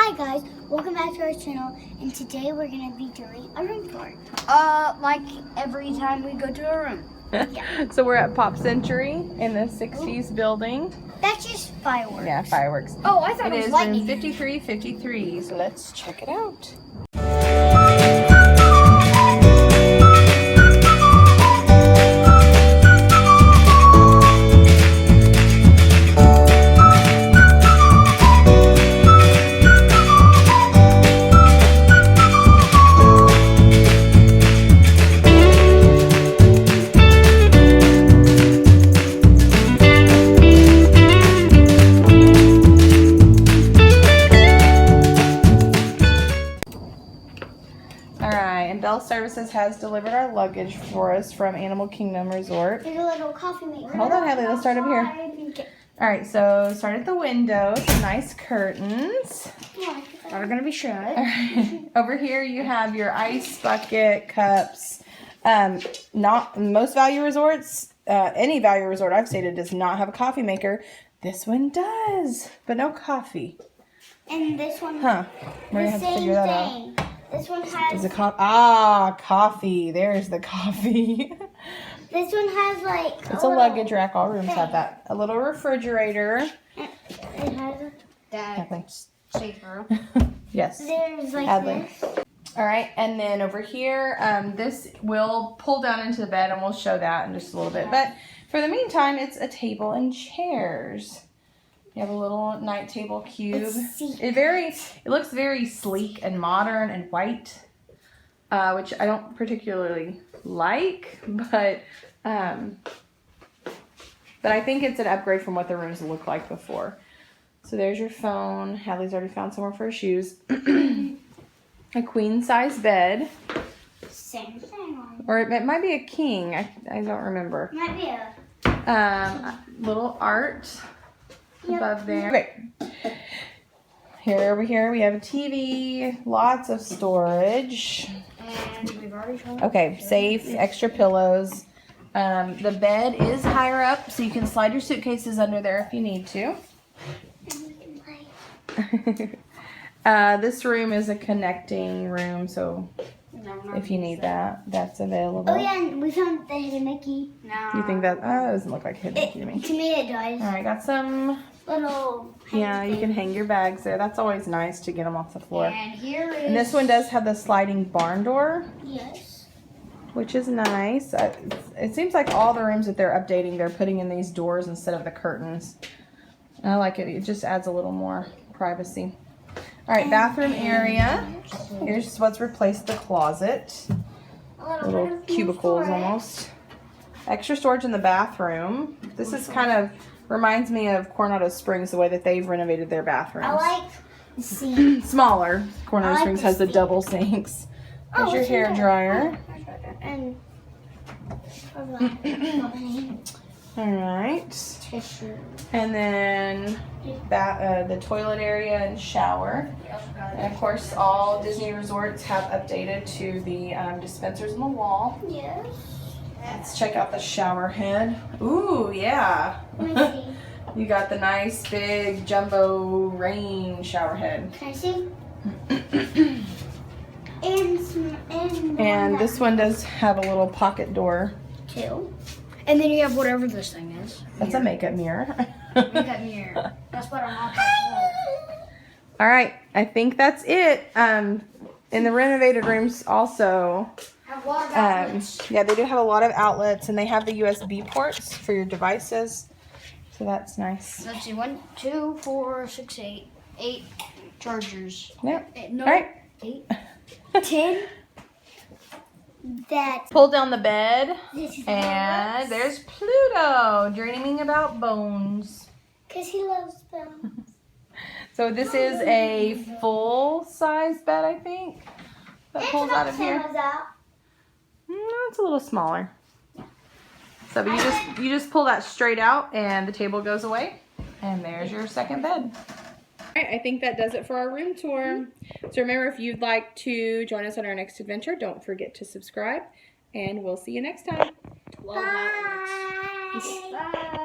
Hi guys, welcome back to our channel, and today we're gonna be doing a room tour. Like every time we go to a room. Yeah. So we're at Pop Century in the 60s building. That's just fireworks. Yeah, fireworks. Oh, I thought it was is lightning. room 5353, so let's check it out. Bell Services has delivered our luggage for us from Animal Kingdom Resort. There's a little coffee maker. Hold on, Hadley, let's start up here. Alright, so start at the window, some nice curtains. Are gonna be shut. Right. Over here you have your ice bucket, cups. Not most value resorts, any value resort I've stayed at does not have a coffee maker. This one does, but no coffee. And this one, Huh. We're gonna have to figure that out. This one has. Is it coffee. There's the coffee. This one has like. It's a luggage rack. All rooms have that. A little refrigerator. It has. That's safer. Yes. There's like Hadley. this. All right, and then over here, this will pull down into the bed, and we'll show that in just a little bit. But for the meantime, it's a table and chairs. You have a little night table cube. It looks very sleek and modern and white, which I don't particularly like, but I think it's an upgrade from what the rooms looked like before. So there's your phone. Hadley's already found somewhere for her shoes. A queen size bed. Same thing. Or it might be a king. I don't remember. Might be a. Little art. Yep. Above there. Okay. Over here we have a TV, lots of storage. And we've already shown. Okay, safe, extra pillows. The bed is higher up, so you can slide your suitcases under there if you need to. This room is a connecting room, so if you need that, that's available. Oh yeah, and we found the hidden Mickey. No. You think that? It doesn't look like a hidden Mickey to me. To me it does. All right, got some. Little. Yeah, you can hang your bags there. That's always nice to get them off the floor. And here is. And this one does have the sliding barn door, Yes. which is nice. It seems like all the rooms that they're updating, they're putting in these doors instead of the curtains. I like it. It just adds a little more privacy. All right, bathroom area. Here's what's replaced the closet. Little cubicles almost. Extra storage in the bathroom. This is kind of reminds me of Coronado Springs, the way that they've renovated their bathrooms. I like the sink. Smaller. Coronado like Springs the has the sink. double sinks. There's your what's in hair there? dryer. And. All right. Tissue. And then the toilet area and shower. And of course, all Disney resorts have updated to the dispensers on the wall. Yes. Let's check out the shower head. Ooh, yeah. Let me see. You got the nice big jumbo rain shower head. Can I see? And this one does have a little pocket door. Too. And then you have whatever this thing is. That's a makeup mirror. Makeup mirror. That's what I'm on. All right, I think that's it. In the renovated rooms also, Have a lot of outlets. yeah, they do have a lot of outlets, and they have the USB ports for your devices. So that's nice. Let's see. 1, 2, 4, 6, 8. 8 chargers. Yep. No. All right. 8. 10. That. Pull down the bed, This is and there's Pluto dreaming about bones. Because he loves them. So this is a full-size bed, I think, that pulls out of here. No, it's a little smaller. So but you just pull that straight out, and the table goes away, and there's your second bed. All right, I think that does it for our room tour. So remember, if you'd like to join us on our next adventure, don't forget to subscribe, and we'll see you next time. 12 outlets. Bye. Bye.